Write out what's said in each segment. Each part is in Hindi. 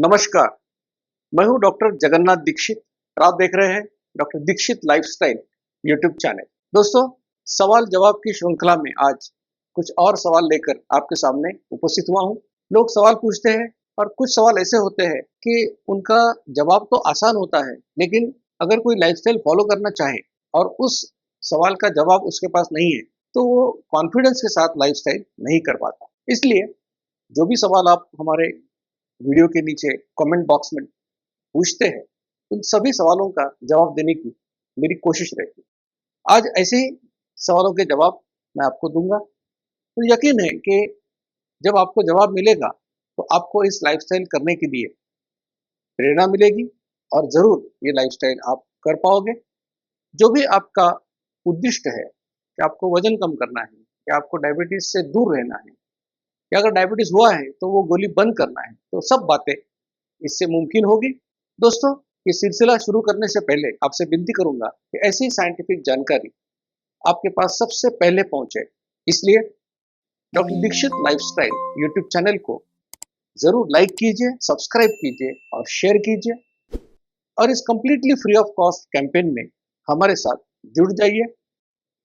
नमस्कार, मैं हूं डॉक्टर जगन्नाथ दीक्षित और आप देख रहे हैं doctor Dixit lifestyle YouTube channel. दोस्तों, सवाल जवाब की श्रृंखला में आज कुछ और सवाल लेकर आपके सामने उपस्थित हुआ हूं। लोग सवाल पूछते हैं और कुछ सवाल ऐसे होते हैं कि उनका जवाब तो आसान होता है, लेकिन अगर कोई लाइफस्टाइल फॉलो करना चाहे और उस सवाल का जवाब उसके पास नहीं है, तो वो कॉन्फिडेंस के साथ लाइफस्टाइल नहीं कर पाता। इसलिए जो भी सवाल आप हमारे वीडियो के नीचे कमेंट बॉक्स में पूछते हैं, उन सभी सवालों का जवाब देने की मेरी कोशिश रहती है। आज ऐसे ही सवालों के जवाब मैं आपको दूंगा। तो यकीन है कि जब आपको जवाब मिलेगा, तो आपको इस लाइफस्टाइल करने के लिए प्रेरणा मिलेगी और ज़रूर ये लाइफस्टाइल आप कर पाओगे। जो भी आपका उद्दिष्ट है कि आपको वज़न कम करना है, या आपको डायबिटीज़ से दूर रहना है, या अगर डायबिटीज़ हुआ है, तो वो गोली बंद करना है, तो सब बातें इससे मुमकिन होगी। दोस्तों, ये सिलसिला शुरू करने से पहले आपसे विनती करूंगा कि ऐसी साइंटिफिक जानकारी आपके पास सबसे पहले पहुंचे। इसलिए doctor Dixit lifestyle YouTube channel को जरूर लाइक कीजिए, सब्सक्राइब कीजिए और शेयर कीजिए, और इस completely free of cost campaign में हमारे साथ जुड़ जाइए,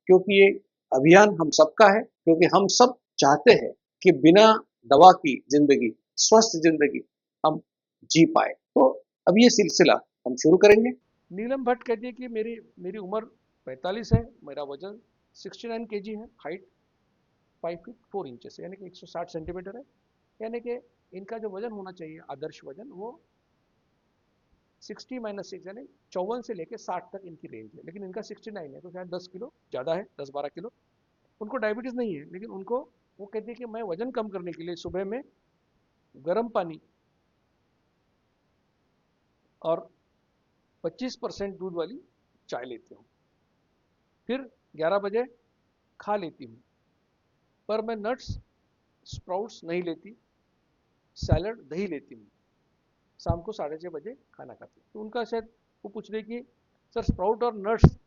क्योंकि ये अभियान हम सबका है, क्योंकि हम सब चाहते हैं कि बिना दवा की जिंदगी, स्वस्थ जिंदगी हम जी पाए। तो अब ये सिलसिला हम शुरू करेंगे। नीलम भट्ट कहती है कि मेरी मेरी उम्र 45 है, मेरा वजन 69 केजी है, हाइट 5 फीट 4 इंचेस यानी कि 160 सेंटीमीटर है। यानी कि इनका जो वजन होना चाहिए आदर्श वजन, वो 60 - 6 यानी 54 से लेकर 60 तक इनकी रेंज है, लेकिन इनका 69 है, तो शायद 10 किलो ज़्यादा है, 10-12 किलो। उनको डायबिटीज़ नहीं है, लेकिन उनको वो कहती है कि मैं वजन कम करने के लिए सुबह में गर्म पानी और 25% दूध वाली चाय लेती हूँ, फिर 11 बजे खा लेती हूँ। पर मैं नट्स स्प्राउट्स नहीं लेती, सैलड दही लेती हूँ। शाम को 6:30 बजे खाना खाती हूँ। तो उनका शायद वो पूछ रहे कि सर, स्प्राउट और नट्स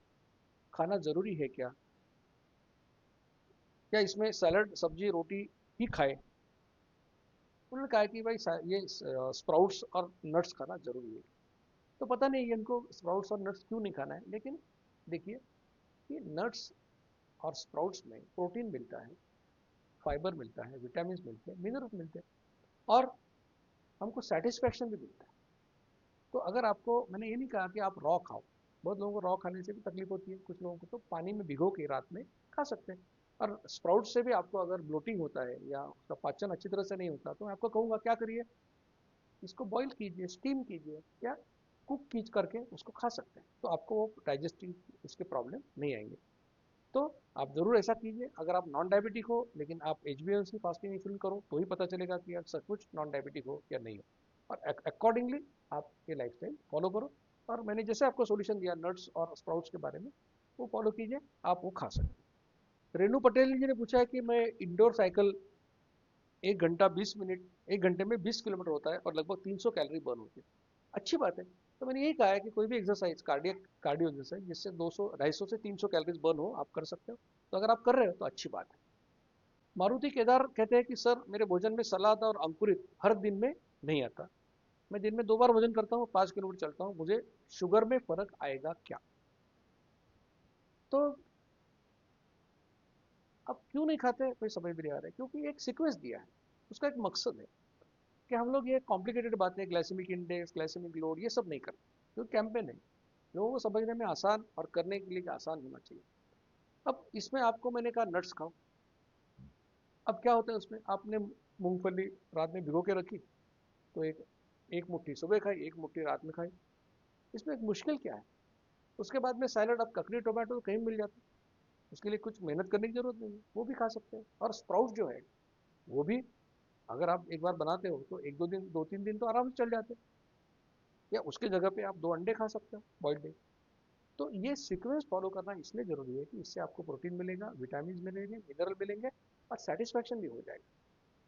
खाना ज़रूरी है क्या? क्या इसमें सैलड सब्जी रोटी ही खाए? उन्होंने कहा कि भाई ये स्प्राउट्स और नट्स खाना ज़रूरी है। तो पता नहीं ये इनको स्प्राउट्स और नट्स क्यों नहीं खाना है, लेकिन देखिए कि नट्स और स्प्राउट्स में प्रोटीन मिलता है, फाइबर मिलता है, विटामिन मिलते हैं, मिनरल्स मिलते हैं, और हमको सेटिस्फैक्शन भी मिलता है। तो अगर आपको, मैंने ये नहीं कहा कि आप रॉ खाओ, बहुत लोगों को रॉ खाने से भी तकलीफ होती है, कुछ लोगों को तो पानी में भिगो के रात में खा सकते हैं। और स्प्राउट से भी आपको अगर ब्लोटिंग होता है या उसका पाचन अच्छी तरह से नहीं होता, तो मैं आपको कहूँगा क्या करिए, इसको बॉईल कीजिए, स्टीम कीजिए, या कुक कीज करके उसको खा सकते हैं, तो आपको वो डाइजेस्टिंग उसके प्रॉब्लम नहीं आएंगे। तो आप ज़रूर ऐसा कीजिए। अगर आप नॉन डायबिटिक हो, लेकिन आप HbA1c फास्टिंग इंसुलिन करो, तो ही पता चलेगा कि आप सचमुच नॉन डायबिटिक हो या नहीं हो, और अकॉर्डिंगली आप ये लाइफस्टाइल फॉलो करो। और मैंने जैसे आपको सॉल्यूशन दिया नट्स और स्प्राउट्स के बारे में, वो फॉलो कीजिए, आप वो खा सकते हैं। रेनू पटेल जी ने पूछा है कि मैं इंडोर साइकिल 1 घंटा 20 मिनट, 1 घंटे में 20 किलोमीटर होता है और लगभग 300 कैलोरी बर्न होती है। अच्छी बात है। तो मैंने यही कहा है कि कोई भी एक्सरसाइज, कार्डियो एक्सरसाइज जिससे 200 250 से 300 कैलोरीज बर्न हो, आप कर सकते हो। तो अगर आप कर रहे हो तो अच्छी बात है। मारुति केदार कहते हैं कि सर, मेरे भोजन में सलाद और अंकुरित हर दिन में नहीं आता। मैं दिन में 2 बार भोजन करता हूँ, 5 किलोमीटर चलता हूँ, मुझे शुगर में फर्क आएगा क्या? तो अब क्यों नहीं खाते, कोई समझ भी नहीं आ रहा है, क्योंकि एक सीक्वेंस दिया है, उसका एक मकसद है कि हम लोग ये कॉम्प्लिकेटेड बातें, ग्लाइसेमिक इंडेक्स, ग्लाइसेमिक लोड, ये सब नहीं करते, क्योंकि कैंपेन है, लोगों को समझने में आसान और करने के लिए आसान होना चाहिए। अब इसमें आपको मैंने कहा नट्स खाओ। अब क्या होता है उसमें, आपने मूंगफली रात में भिगो के रखी, तो एक एक मुट्ठी सुबह खाई, एक मुट्ठी रात में खाई। इसमें एक मुश्किल क्या है? उसके बाद में सैलड, अब ककड़ी टोमेटो तो कहीं मिल जाता है, उसके लिए कुछ मेहनत करने की जरूरत नहीं है, वो भी खा सकते हैं। और स्प्राउट जो है, वो भी अगर आप एक बार बनाते हो तो 1-2 दिन, 2-3 दिन तो आराम से चल जाते हैं, या उसके जगह पे आप 2 अंडे खा सकते हो बॉइल्ड एग। तो ये सीक्वेंस फॉलो करना इसलिए जरूरी है कि इससे आपको प्रोटीन मिलेगा, विटामिन मिलेंगे, मिनरल मिलेंगे, और सेटिस्फैक्शन भी हो जाएगा।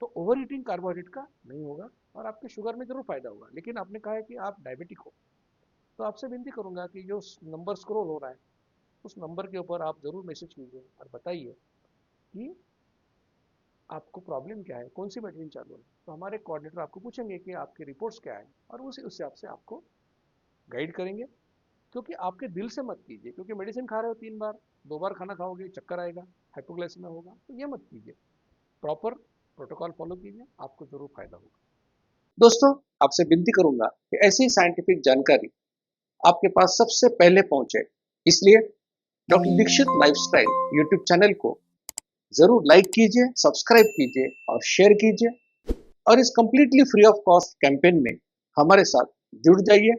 तो ओवर ईटिंग कार्बोहाइड्रेट का नहीं होगा, और आपके शुगर में जरूर फायदा होगा। लेकिन आपने कहा है कि आप डायबिटिक हो, तो आपसे विनती करूंगा कि जो नंबर स्क्रॉल हो रहा है, उस नंबर के ऊपर आप जरूर मैसेज कीजिए और बताइए कि आपको प्रॉब्लम क्या है, कौन सी मेडिसिन चालू है, तो हमारे कोऑर्डिनेटर आपको पूछेंगे कि आपकी रिपोर्ट्स क्या है और उसी उस हिसाब से आपको गाइड करेंगे। क्योंकि आपके दिल से मत कीजिए, क्योंकि मेडिसिन खा रहे हो 3 बार, 2 बार खाना खाओगे चक्कर आएगा, हाइपोग्लाइसेमिया होगा, तो ये मत कीजिए। प्रॉपर प्रोटोकॉल फॉलो कीजिए, आपको जरूर फायदा होगा। दोस्तों, आपसे विनती करूंगा कि ऐसी साइंटिफिक जानकारी आपके पास सबसे पहले पहुंचे, इसलिए doctor Dixit lifestyle YouTube channel को जरूर लाइक कीजिए, सब्सक्राइब कीजिए और शेयर कीजिए और इस completely free of cost campaign में हमारे साथ जुड़ जाइए,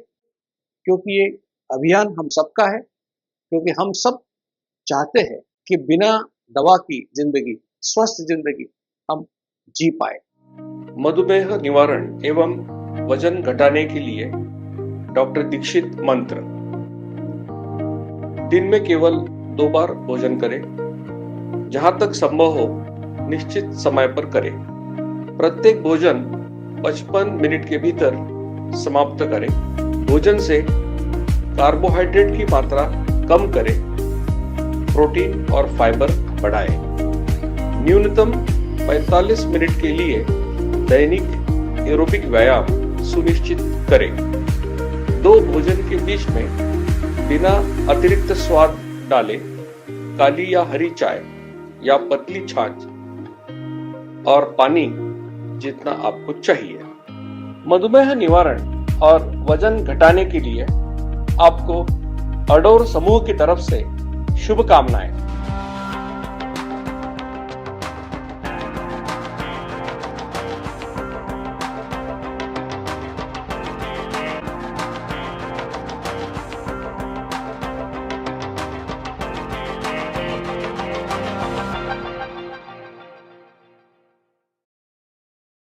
क्योंकि ये अभियान हम सबका है, क्योंकि हम सब चाहते हैं कि बिना दवा की जिंदगी, स्वस्थ जिंदगी हम जी पाए। मधुमेह निवारण एवं वजन घटाने के लिए डॉक्टर दीक्षित मंत्र। दिन में केवल 2 बार भोजन करें, जहां तक संभव हो निश्चित समय पर करें। प्रत्येक भोजन 55 मिनट के भीतर समाप्त करें। भोजन से कार्बोहाइड्रेट की मात्रा कम करें, प्रोटीन और फाइबर बढ़ाएं। न्यूनतम 45 मिनट के लिए दैनिक एरोबिक व्यायाम सुनिश्चित करें। 2 भोजन के बीच में बिना अतिरिक्त स्वाद डाले काली या हरी चाय या पतली छाछ और पानी जितना आपको चाहिए। मधुमेह निवारण और वजन घटाने के लिए आपको अडोर समूह की तरफ से शुभकामनाएं।